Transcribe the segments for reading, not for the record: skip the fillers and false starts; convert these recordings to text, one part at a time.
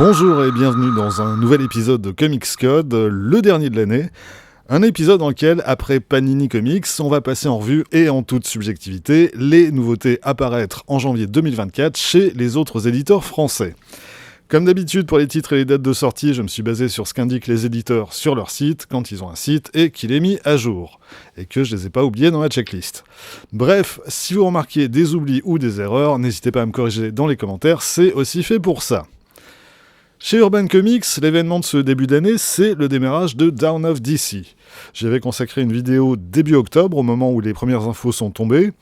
Bonjour et bienvenue dans un nouvel épisode de Comics Code, le dernier de l'année. Un épisode dans lequel, après Panini Comics, on va passer en revue et en toute subjectivité les nouveautés à paraître en janvier 2024 chez les autres éditeurs français. Comme d'habitude pour les titres et les dates de sortie, je me suis basé sur ce qu'indiquent les éditeurs sur leur site, quand ils ont un site, et qu'il est mis à jour. Et que je les ai pas oubliés dans la checklist. Bref, si vous remarquez des oublis ou des erreurs, n'hésitez pas à me corriger dans les commentaires, c'est aussi fait pour ça. Chez Urban Comics, l'événement de ce début d'année, c'est le démarrage de Dawn of DC. J'y avais consacré une vidéo début octobre, au moment où les premières infos sont tombées.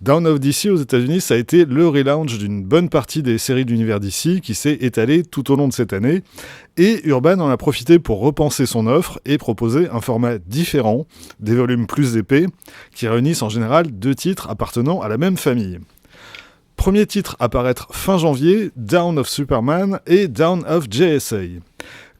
Dawn of DC aux États-Unis, ça a été le relaunch d'une bonne partie des séries de l'univers DC qui s'est étalée tout au long de cette année. Et Urban en a profité pour repenser son offre et proposer un format différent, des volumes plus épais, qui réunissent en général 2 titres appartenant à la même famille. Premier titre à paraître fin janvier, Dawn of Superman et Dawn of JSA.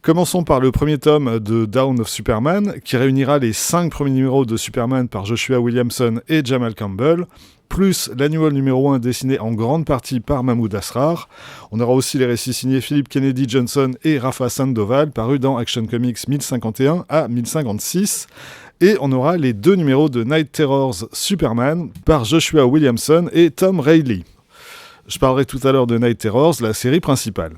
Commençons par le premier tome de Dawn of Superman, qui réunira les 5 premiers numéros de Superman par Joshua Williamson et Jamal Campbell, plus l'annual numéro 1 dessiné en grande partie par Mahmoud Asrar. On aura aussi les récits signés Philip Kennedy Johnson et Rafa Sandoval, parus dans Action Comics 1051 à 1056. Et on aura les 2 numéros de Night Terrors Superman par Joshua Williamson et Tom Reilly. Je parlerai tout à l'heure de Night Terrors, la série principale.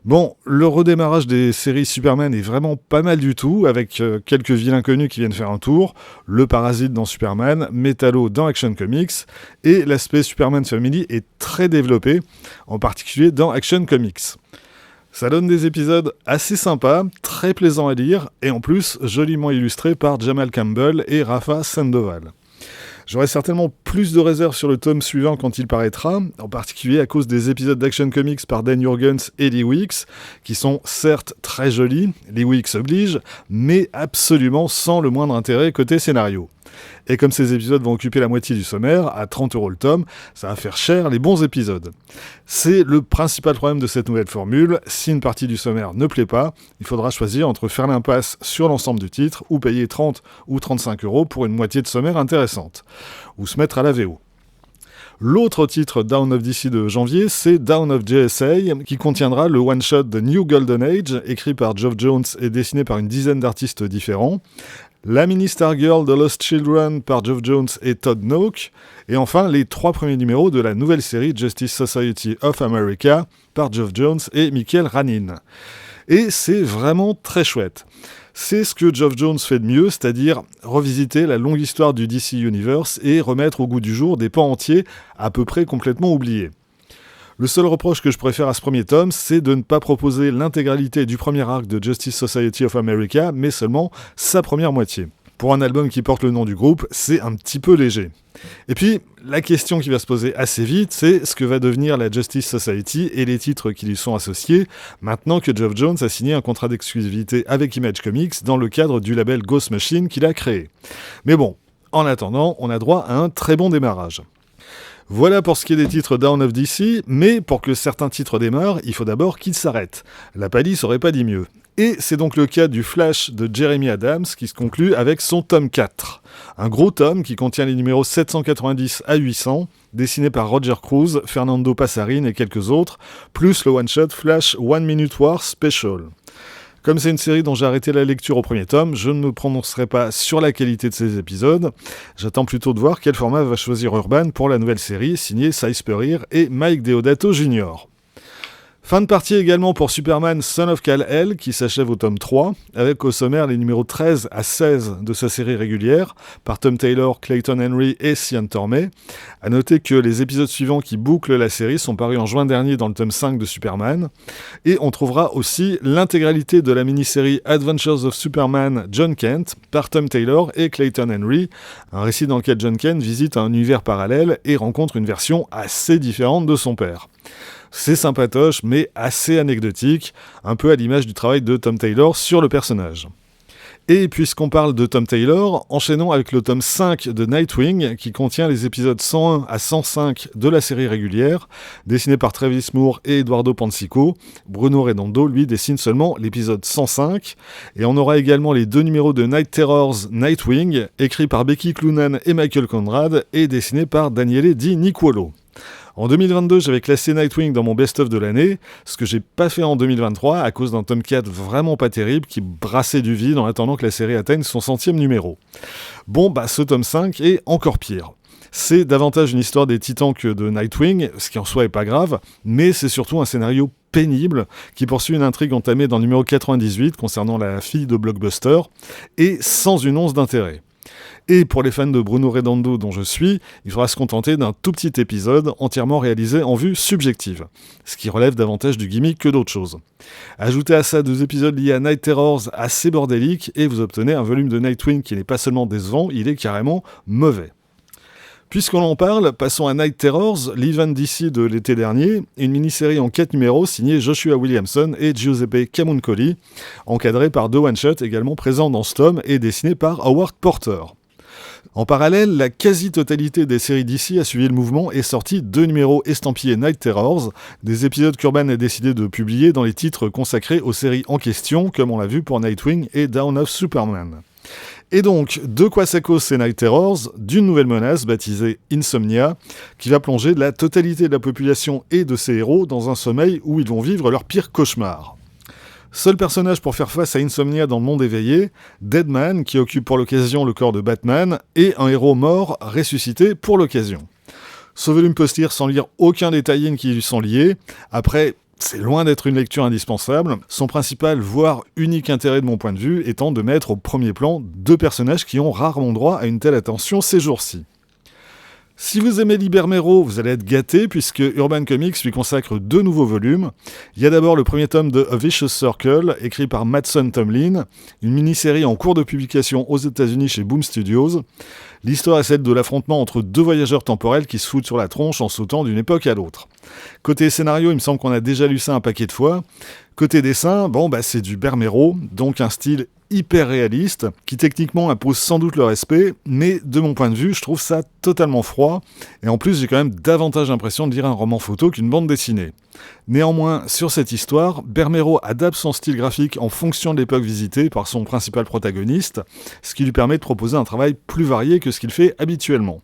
Bon, le redémarrage des séries Superman est vraiment pas mal du tout, avec quelques vilains connus qui viennent faire un tour, le Parasite dans Superman, Metallo dans Action Comics, et l'aspect Superman Family est très développé, en particulier dans Action Comics. Ça donne des épisodes assez sympas, très plaisants à lire, et en plus joliment illustrés par Jamal Campbell et Rafa Sandoval. J'aurai certainement plus de réserves sur le tome suivant quand il paraîtra, en particulier à cause des épisodes d'Action Comics par Dan Jurgens et Lee Weeks, qui sont certes très jolis, Lee Weeks oblige, mais absolument sans le moindre intérêt côté scénario. Et comme ces épisodes vont occuper la moitié du sommaire, à 30 € le tome, ça va faire cher les bons épisodes. C'est le principal problème de cette nouvelle formule, si une partie du sommaire ne plaît pas, il faudra choisir entre faire l'impasse sur l'ensemble du titre ou payer 30 ou 35 € pour une moitié de sommaire intéressante, ou se mettre à la VO. L'autre titre Dawn of DC de janvier, c'est Dawn of JSA, qui contiendra le one-shot The New Golden Age, écrit par Geoff Jones et dessiné par une dizaine d'artistes différents, la mini Stargirl The Lost Children par Geoff Jones et Todd Nauck, et enfin les 3 premiers numéros de la nouvelle série Justice Society of America par Geoff Jones et Michael Ranin. Et c'est vraiment très chouette. C'est ce que Geoff Jones fait de mieux, c'est-à-dire revisiter la longue histoire du DC Universe et remettre au goût du jour des pans entiers à peu près complètement oubliés. Le seul reproche que je pourrais faire à ce premier tome, c'est de ne pas proposer l'intégralité du premier arc de Justice Society of America, mais seulement sa première moitié. Pour un album qui porte le nom du groupe, c'est un petit peu léger. Et puis, la question qui va se poser assez vite, c'est ce que va devenir la Justice Society et les titres qui lui sont associés, maintenant que Geoff Jones a signé un contrat d'exclusivité avec Image Comics dans le cadre du label Ghost Machine qu'il a créé. Mais bon, en attendant, on a droit à un très bon démarrage. Voilà pour ce qui est des titres Dawn of DC, mais pour que certains titres démarrent, il faut d'abord qu'ils s'arrêtent. La palisse aurait pas dit mieux. Et c'est donc le cas du Flash de Jeremy Adams qui se conclut avec son tome 4. Un gros tome qui contient les numéros 790 à 800, dessiné par Roger Cruz, Fernando Passarin et quelques autres, plus le one-shot Flash One Minute War Special. Comme c'est une série dont j'ai arrêté la lecture au premier tome, je ne me prononcerai pas sur la qualité de ces épisodes. J'attends plutôt de voir quel format va choisir Urban pour la nouvelle série, signée Cy Spurrier et Mike Deodato Jr. Fin de partie également pour Superman Son of Kal-El, qui s'achève au tome 3, avec au sommaire les numéros 13 à 16 de sa série régulière, par Tom Taylor, Clayton Henry et Cian Tormey. A noter que les épisodes suivants qui bouclent la série sont parus en juin dernier dans le tome 5 de Superman, et on trouvera aussi l'intégralité de la mini-série Adventures of Superman John Kent, par Tom Taylor et Clayton Henry, un récit dans lequel John Kent visite un univers parallèle et rencontre une version assez différente de son père. C'est sympatoche, mais assez anecdotique, un peu à l'image du travail de Tom Taylor sur le personnage. Et puisqu'on parle de Tom Taylor, enchaînons avec le tome 5 de Nightwing, qui contient les épisodes 101 à 105 de la série régulière, dessinés par Travis Moore et Eduardo Pancico. Bruno Redondo, lui, dessine seulement l'épisode 105. Et on aura également les 2 numéros de Night Terrors Nightwing, écrits par Becky Cloonan et Michael Conrad, et dessinés par Daniele Di Nicuolo. En 2022, j'avais classé Nightwing dans mon best-of de l'année, ce que j'ai pas fait en 2023 à cause d'un tome 4 vraiment pas terrible qui brassait du vide en attendant que la série atteigne son 100e numéro. Bon, ce tome 5 est encore pire. C'est davantage une histoire des Titans que de Nightwing, ce qui en soi est pas grave, mais c'est surtout un scénario pénible qui poursuit une intrigue entamée dans le numéro 98 concernant la fille de Blockbuster, et sans une once d'intérêt. Et pour les fans de Bruno Redondo dont je suis, il faudra se contenter d'un tout petit épisode entièrement réalisé en vue subjective, ce qui relève davantage du gimmick que d'autres choses. Ajoutez à ça 2 épisodes liés à Night Terrors assez bordéliques et vous obtenez un volume de Nightwing qui n'est pas seulement décevant, il est carrément mauvais. Puisqu'on en parle, passons à Night Terrors, l'event DC de l'été dernier, une mini-série en 4 numéros signée Joshua Williamson et Giuseppe Camuncoli, encadrée par 2 one-shots également présents dans ce tome et dessinés par Howard Porter. En parallèle, la quasi-totalité des séries DC a suivi le mouvement et sorti 2 numéros estampillés Night Terrors, des épisodes qu'Urban a décidé de publier dans les titres consacrés aux séries en question, comme on l'a vu pour Nightwing et Dawn of Superman. Et donc, de quoi ça cause ces Night Terrors ? D'une nouvelle menace baptisée Insomnia, qui va plonger la totalité de la population et de ses héros dans un sommeil où ils vont vivre leur pire cauchemar. Seul personnage pour faire face à Insomnia dans le monde éveillé, Deadman, qui occupe pour l'occasion le corps de Batman, et un héros mort ressuscité pour l'occasion. Ce volume peut se lire sans lire aucun détail qui lui sont liés. Après, c'est loin d'être une lecture indispensable, son principal, voire unique intérêt de mon point de vue étant de mettre au premier plan 2 personnages qui ont rarement droit à une telle attention ces jours-ci. Si vous aimez Libermero, vous allez être gâté puisque Urban Comics lui consacre 2 nouveaux volumes. Il y a d'abord le premier tome de A Vicious Circle, écrit par Mattson Tomlin, une mini-série en cours de publication aux États-Unis chez Boom Studios. L'histoire est celle de l'affrontement entre 2 voyageurs temporels qui se foutent sur la tronche en sautant d'une époque à l'autre. Côté scénario, il me semble qu'on a déjà lu ça un paquet de fois. Côté dessin, c'est du Bermero, donc un style hyper réaliste, qui techniquement impose sans doute le respect, mais de mon point de vue, je trouve ça totalement froid, et en plus j'ai quand même davantage l'impression de lire un roman photo qu'une bande dessinée. Néanmoins, sur cette histoire, Bermero adapte son style graphique en fonction de l'époque visitée par son principal protagoniste, ce qui lui permet de proposer un travail plus varié que ce qu'il fait habituellement.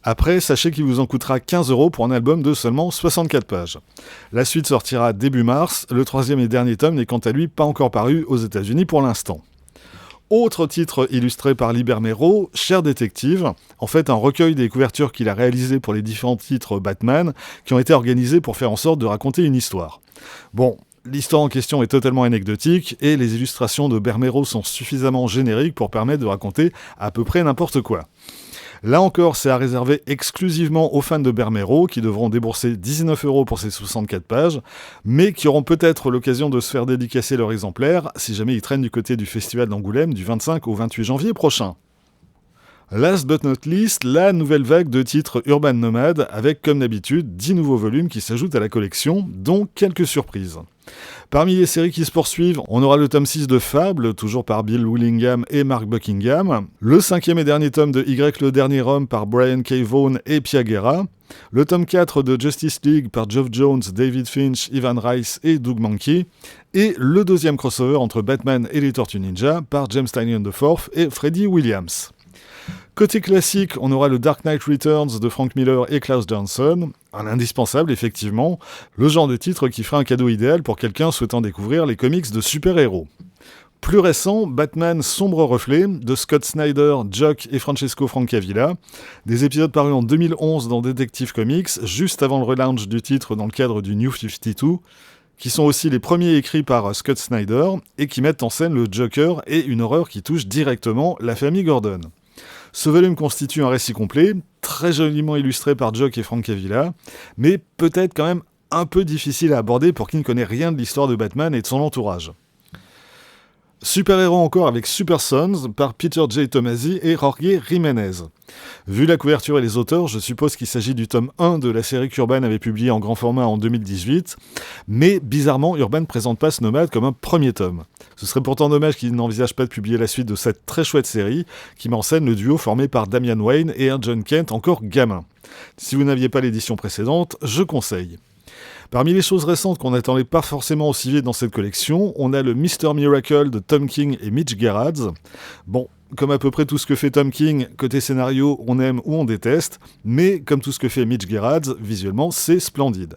Après, sachez qu'il vous en coûtera 15€ pour un album de seulement 64 pages. La suite sortira début mars, le 3e et dernier tome n'est quant à lui pas encore paru aux États-Unis pour l'instant. Autre titre illustré par Libermero, Cher Détective, en fait un recueil des couvertures qu'il a réalisées pour les différents titres Batman, qui ont été organisés pour faire en sorte de raconter une histoire. Bon, l'histoire en question est totalement anecdotique, et les illustrations de Bermero sont suffisamment génériques pour permettre de raconter à peu près n'importe quoi. Là encore, c'est à réserver exclusivement aux fans de Bermero, qui devront débourser 19€ pour ces 64 pages, mais qui auront peut-être l'occasion de se faire dédicacer leur exemplaire, si jamais ils traînent du côté du Festival d'Angoulême du 25 au 28 janvier prochain. Last but not least, la nouvelle vague de titres Urban Nomad, avec comme d'habitude 10 nouveaux volumes qui s'ajoutent à la collection, dont quelques surprises. Parmi les séries qui se poursuivent, on aura le tome 6 de Fable, toujours par Bill Willingham et Mark Buckingham, le 5e et dernier tome de Y le Dernier Homme par Brian K. Vaughan et Pia Guerra, le tome 4 de Justice League par Geoff Jones, David Finch, Ivan Rice et Doug Mankey, et le 2e crossover entre Batman et les Tortues Ninja par James Tynion IV et Freddie Williams. Côté classique, on aura le Dark Knight Returns de Frank Miller et Klaus Johnson, un indispensable effectivement, le genre de titre qui fera un cadeau idéal pour quelqu'un souhaitant découvrir les comics de super-héros. Plus récent, Batman Sombre Reflet de Scott Snyder, Jock et Francesco Francavilla, des épisodes parus en 2011 dans Detective Comics, juste avant le relaunch du titre dans le cadre du New 52, qui sont aussi les premiers écrits par Scott Snyder et qui mettent en scène le Joker et une horreur qui touche directement la famille Gordon. Ce volume constitue un récit complet, très joliment illustré par Jock et Francavilla, mais peut-être quand même un peu difficile à aborder pour qui ne connaît rien de l'histoire de Batman et de son entourage. Super-héros encore avec Super Sons par Peter J. Tomasi et Jorge Jiménez. Vu la couverture et les auteurs, je suppose qu'il s'agit du tome 1 de la série qu'Urban avait publiée en grand format en 2018, mais bizarrement, Urban ne présente pas ce Nomade comme un premier tome. Ce serait pourtant dommage qu'il n'envisage pas de publier la suite de cette très chouette série qui met en scène le duo formé par Damian Wayne et un John Kent encore gamin. Si vous n'aviez pas l'édition précédente, je conseille. Parmi les choses récentes qu'on n'attendait pas forcément aussi vite dans cette collection, on a le Mr. Miracle de Tom King et Mitch Gerads. Bon, comme à peu près tout ce que fait Tom King, côté scénario, on aime ou on déteste, mais comme tout ce que fait Mitch Gerads, visuellement, c'est splendide.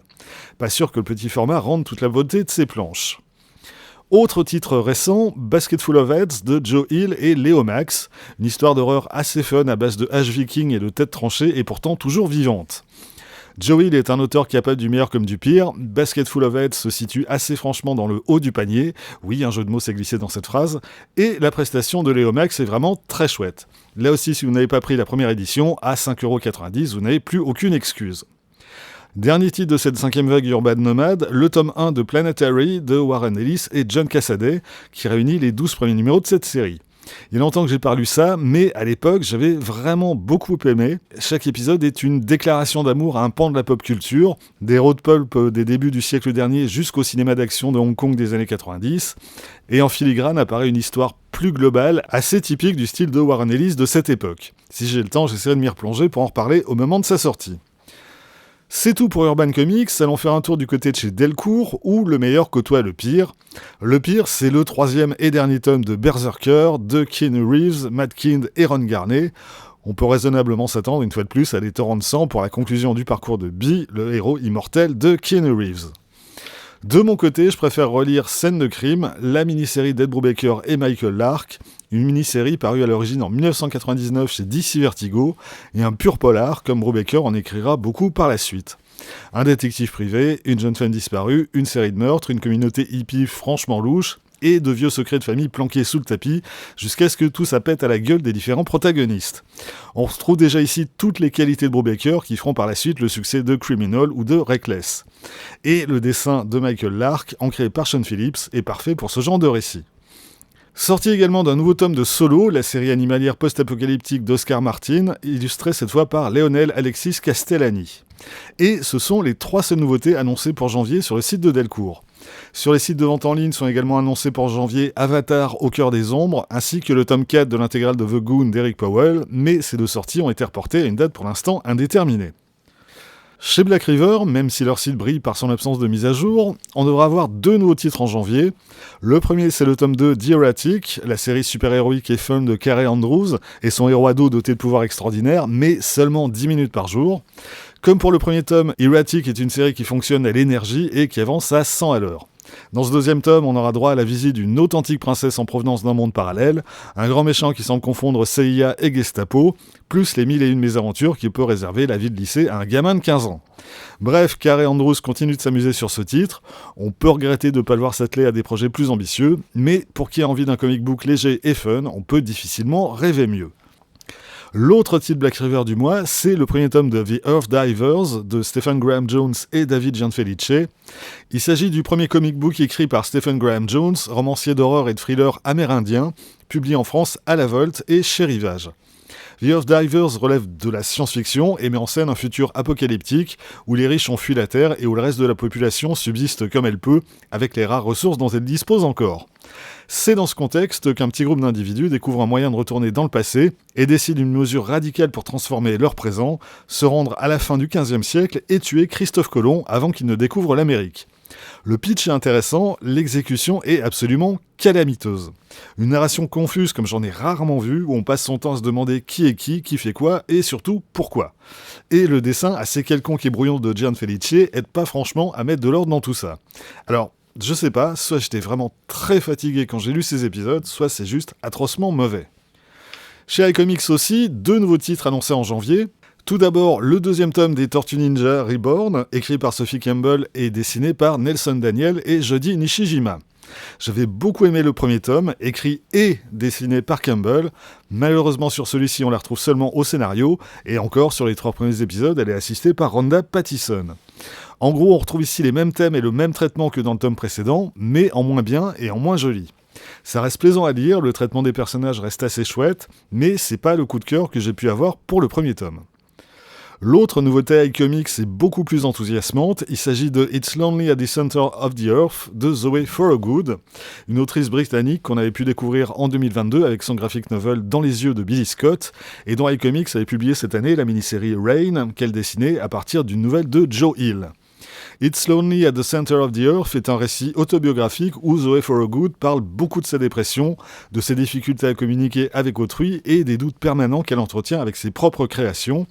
Pas sûr que le petit format rende toute la beauté de ses planches. Autre titre récent, Basketful of Heads de Joe Hill et Léo Max, une histoire d'horreur assez fun à base de hache viking et de têtes tranchées et pourtant toujours vivante. Joe Hill est un auteur capable du meilleur comme du pire, Basketful of Heads se situe assez franchement dans le haut du panier, oui un jeu de mots s'est glissé dans cette phrase, et la prestation de Léo Max est vraiment très chouette. Là aussi si vous n'avez pas pris la première édition, à 5,90€, vous n'avez plus aucune excuse. Dernier titre de cette 5e vague Urban Nomade, le tome 1 de Planetary de Warren Ellis et John Cassaday, qui réunit les 12 premiers numéros de cette série. Il y a longtemps que j'ai pas lu ça, mais à l'époque, j'avais vraiment beaucoup aimé. Chaque épisode est une déclaration d'amour à un pan de la pop culture, des road pulp des débuts du siècle dernier jusqu'au cinéma d'action de Hong Kong des années 90, et en filigrane apparaît une histoire plus globale, assez typique du style de Warren Ellis de cette époque. Si j'ai le temps, j'essaierai de m'y replonger pour en reparler au moment de sa sortie. C'est tout pour Urban Comics, allons faire un tour du côté de chez Delcourt, où le meilleur côtoie le pire. Le pire, c'est le 3e et dernier tome de Berserker, de Keanu Reeves, Matt Kindt et Ron Garney. On peut raisonnablement s'attendre une fois de plus à des torrents de sang pour la conclusion du parcours de Bee, le héros immortel de Keanu Reeves. De mon côté, je préfère relire Scène de crime, la mini-série d'Ed Brubaker et Michael Lark, une mini-série parue à l'origine en 1999 chez DC Vertigo, et un pur polar, comme Brubaker en écrira beaucoup par la suite. Un détective privé, une jeune femme disparue, une série de meurtres, une communauté hippie franchement louche, et de vieux secrets de famille planqués sous le tapis, jusqu'à ce que tout ça pète à la gueule des différents protagonistes. On retrouve déjà ici toutes les qualités de Brubaker qui feront par la suite le succès de Criminal ou de Reckless. Et le dessin de Michael Lark, ancré par Sean Phillips, est parfait pour ce genre de récit. Sorti également d'un nouveau tome de Solo, la série animalière post-apocalyptique d'Oscar Martin, illustrée cette fois par Lionel Alexis Castellani. Et ce sont les 3 seules nouveautés annoncées pour janvier sur le site de Delcourt. Sur les sites de vente en ligne sont également annoncés pour janvier Avatar au cœur des ombres, ainsi que le tome 4 de l'intégrale de The Goon d'Eric Powell, mais ces 2 sorties ont été reportées à une date pour l'instant indéterminée. Chez Black River, même si leur site brille par son absence de mise à jour, on devra avoir 2 nouveaux titres en janvier. Le premier, c'est le tome 2 d'Erratic, la série super-héroïque et fun de Carey Andrews, et son héros ado doté de pouvoirs extraordinaires, mais seulement 10 minutes par jour. Comme pour le premier tome, Erratic est une série qui fonctionne à l'énergie et qui avance à 100 à l'heure. Dans ce 2e tome, on aura droit à la visite d'une authentique princesse en provenance d'un monde parallèle, un grand méchant qui semble confondre CIA et Gestapo, plus les 1001 mésaventures qui peut réserver la vie de lycée à un gamin de 15 ans. Bref, Carey Andrews continue de s'amuser sur ce titre, on peut regretter de ne pas le voir s'atteler à des projets plus ambitieux, mais pour qui a envie d'un comic book léger et fun, on peut difficilement rêver mieux. L'autre titre Black River du mois, c'est le premier tome de The Earth Divers de Stephen Graham Jones et David Gianfelice. Il s'agit du premier comic book écrit par Stephen Graham Jones, romancier d'horreur et de thriller amérindien, publié en France à La Volte et chez Rivage. The Earth Divers relève de la science-fiction et met en scène un futur apocalyptique où les riches ont fui la Terre et où le reste de la population subsiste comme elle peut, avec les rares ressources dont elle dispose encore. C'est dans ce contexte qu'un petit groupe d'individus découvre un moyen de retourner dans le passé et décide une mesure radicale pour transformer leur présent, se rendre à la fin du XVe siècle et tuer Christophe Colomb avant qu'il ne découvre l'Amérique. Le pitch est intéressant, l'exécution est absolument calamiteuse. Une narration confuse comme j'en ai rarement vu, où on passe son temps à se demander qui est qui fait quoi, et surtout pourquoi. Et le dessin assez quelconque et brouillon de Gianfelice aide pas franchement à mettre de l'ordre dans tout ça. Alors, je sais pas, soit j'étais vraiment très fatigué quand j'ai lu ces épisodes, soit c'est juste atrocement mauvais. Chez iComics aussi, 2 nouveaux titres annoncés en janvier. Tout d'abord, le 2e tome des Tortues Ninja Reborn, écrit par Sophie Campbell et dessiné par Nelson Daniel et Jody Nishijima. J'avais beaucoup aimé le premier tome, écrit et dessiné par Campbell. Malheureusement sur celui-ci, on la retrouve seulement au scénario, et encore sur les 3 premiers épisodes, elle est assistée par Rhonda Pattison. En gros, on retrouve ici les mêmes thèmes et le même traitement que dans le tome précédent, mais en moins bien et en moins joli. Ça reste plaisant à lire, le traitement des personnages reste assez chouette, mais c'est pas le coup de cœur que j'ai pu avoir pour le premier tome. L'autre nouveauté iComics est beaucoup plus enthousiasmante, il s'agit de It's Lonely at the Center of the Earth de Zoe Thorogood, une autrice britannique qu'on avait pu découvrir en 2022 avec son graphic novel Dans les yeux de Billy Scott, et dont iComics avait publié cette année la mini-série Rain, qu'elle dessinait à partir d'une nouvelle de Joe Hill. It's Lonely at the Center of the Earth est un récit autobiographique où Zoe Thorogood parle beaucoup de sa dépression, de ses difficultés à communiquer avec autrui et des doutes permanents qu'elle entretient avec ses propres créations.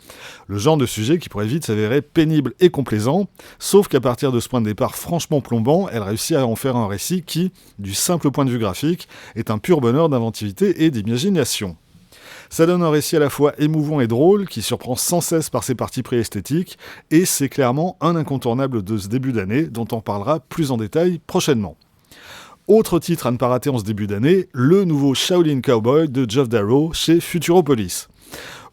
Le genre de sujet qui pourrait vite s'avérer pénible et complaisant, sauf qu'à partir de ce point de départ franchement plombant, elle réussit à en faire un récit qui, du simple point de vue graphique, est un pur bonheur d'inventivité et d'imagination. Ça donne un récit à la fois émouvant et drôle, qui surprend sans cesse par ses partis pris esthétiques, et c'est clairement un incontournable de ce début d'année, dont on parlera plus en détail prochainement. Autre titre à ne pas rater en ce début d'année, le nouveau Shaolin Cowboy de Geoff Darrow chez Futuropolis.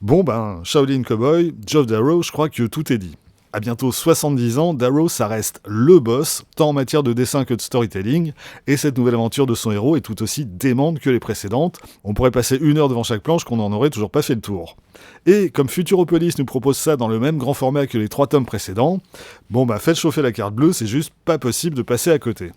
Bon Shaolin Cowboy, Geoff Darrow, je crois que tout est dit. À bientôt 70 ans, Darrow, ça reste le boss, tant en matière de dessin que de storytelling, et cette nouvelle aventure de son héros est tout aussi démente que les précédentes. On pourrait passer 1 heure devant chaque planche qu'on n'en aurait toujours pas fait le tour. Et comme Futuropolis nous propose ça dans le même grand format que les 3 tomes précédents, faites chauffer la carte bleue, c'est juste pas possible de passer à côté.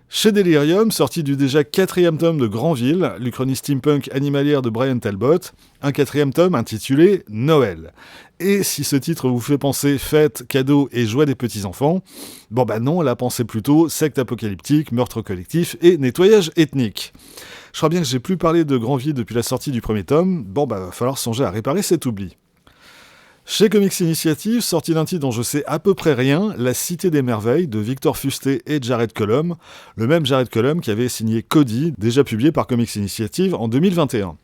Chez Delirium, sorti du déjà 4e tome de Granville, l'Uchronie steampunk animalière de Brian Talbot, un 4e tome intitulé Noël. Et si ce titre vous fait penser fête, cadeaux et joie des petits-enfants, non, là pensez plutôt secte apocalyptique, meurtre collectif et nettoyage ethnique. Je crois bien que j'ai plus parlé de Granville depuis la sortie du 1er tome, va falloir songer à réparer cet oubli. Chez Comics Initiative, sorti d'un titre dont je sais à peu près rien, La Cité des Merveilles de Victor Fusté et Jared Cullum, le même Jared Cullum qui avait signé Cody, déjà publié par Comics Initiative en 2021.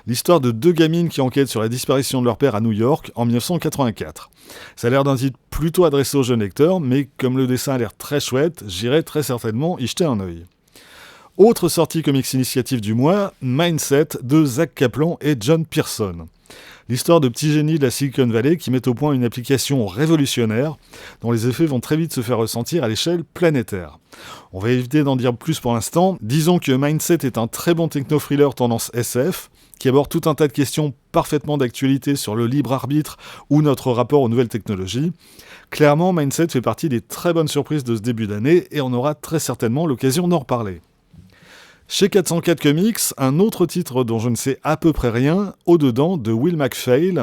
L'histoire de 2 gamines qui enquêtent sur la disparition de leur père à New York en 1984. Ça a l'air d'un titre plutôt adressé aux jeunes lecteurs, mais comme le dessin a l'air très chouette, j'irai très certainement y jeter un œil. Autre sortie Comics Initiative du mois, Mindset de Zach Kaplan et John Pearson. L'histoire de petits génies de la Silicon Valley qui mettent au point une application révolutionnaire dont les effets vont très vite se faire ressentir à l'échelle planétaire. On va éviter d'en dire plus pour l'instant. Disons que Mindset est un très bon techno-thriller tendance SF qui aborde tout un tas de questions parfaitement d'actualité sur le libre arbitre ou notre rapport aux nouvelles technologies. Clairement, Mindset fait partie des très bonnes surprises de ce début d'année et on aura très certainement l'occasion d'en reparler. Chez 404 Comics, un autre titre dont je ne sais à peu près rien, Au-dedans de Will MacPhail,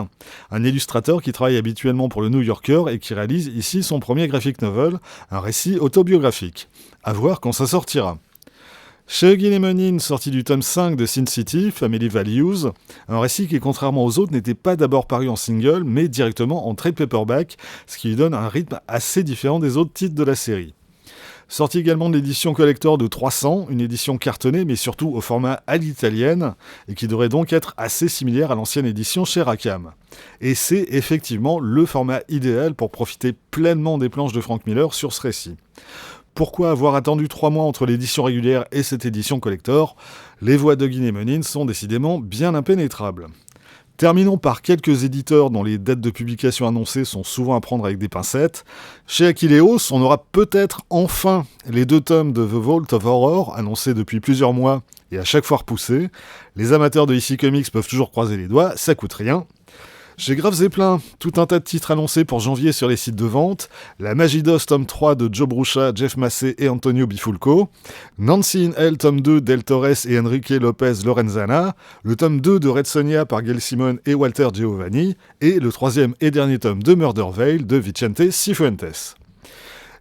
un illustrateur qui travaille habituellement pour le New Yorker et qui réalise ici son premier graphic novel, un récit autobiographique. À voir quand ça sortira. Chez Hugin Monin, sorti du tome 5 de Sin City, Family Values, un récit qui, contrairement aux autres, n'était pas d'abord paru en single, mais directement en trade paperback, ce qui lui donne un rythme assez différent des autres titres de la série. Sorti également de l'édition collector de 300, une édition cartonnée mais surtout au format à l'italienne, et qui devrait donc être assez similaire à l'ancienne édition chez Rackham. Et c'est effectivement le format idéal pour profiter pleinement des planches de Frank Miller sur ce récit. Pourquoi avoir attendu 3 mois entre l'édition régulière et cette édition collector ? Les voix d'Hugin et Monin sont décidément bien impénétrables. Terminons par quelques éditeurs dont les dates de publication annoncées sont souvent à prendre avec des pincettes. Chez Achilleos, on aura peut-être enfin les 2 tomes de The Vault of Horror, annoncés depuis plusieurs mois et à chaque fois repoussés. Les amateurs de EC Comics peuvent toujours croiser les doigts, ça coûte rien. Chez Graves et Plein, tout un tas de titres annoncés pour janvier sur les sites de vente. La Magie d'Oz tome 3 de Joe Brucha, Jeff Massey et Antonio Bifulco. Nancy in Hell tome 2 d'El Torres et Enrique Lopez Lorenzana. Le tome 2 de Red Sonja par Gail Simon et Walter Giovanni. Et le 3e et dernier tome de Murder Veil de Vicente Cifuentes.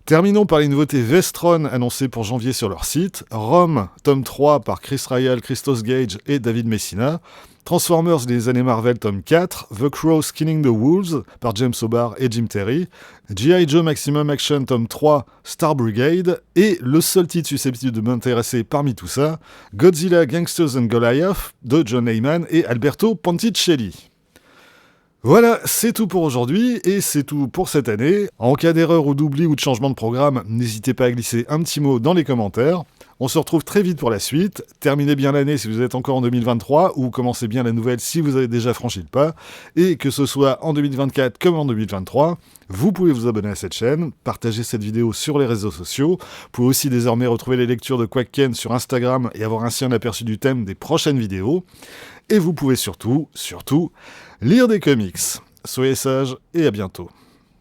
Terminons par les nouveautés Vestron annoncées pour janvier sur leur site. Rome, tome 3 par Chris Ryall, Christos Gage et David Messina. Transformers les années Marvel tome 4, The Crow Skinning the Wolves par James O'Barr et Jim Terry, G.I. Joe Maximum Action tome 3, Star Brigade, et le seul titre susceptible de m'intéresser parmi tout ça, Godzilla Gangsters and Goliath de John Layman et Alberto Ponticelli. Voilà, c'est tout pour aujourd'hui, et c'est tout pour cette année. En cas d'erreur ou d'oubli ou de changement de programme, n'hésitez pas à glisser un petit mot dans les commentaires. On se retrouve très vite pour la suite. Terminez bien l'année si vous êtes encore en 2023, ou commencez bien la nouvelle si vous avez déjà franchi le pas. Et que ce soit en 2024 comme en 2023, vous pouvez vous abonner à cette chaîne, partager cette vidéo sur les réseaux sociaux. Vous pouvez aussi désormais retrouver les lectures de Quacken sur Instagram et avoir ainsi un aperçu du thème des prochaines vidéos. Et vous pouvez surtout, lire des comics. Soyez sages et à bientôt.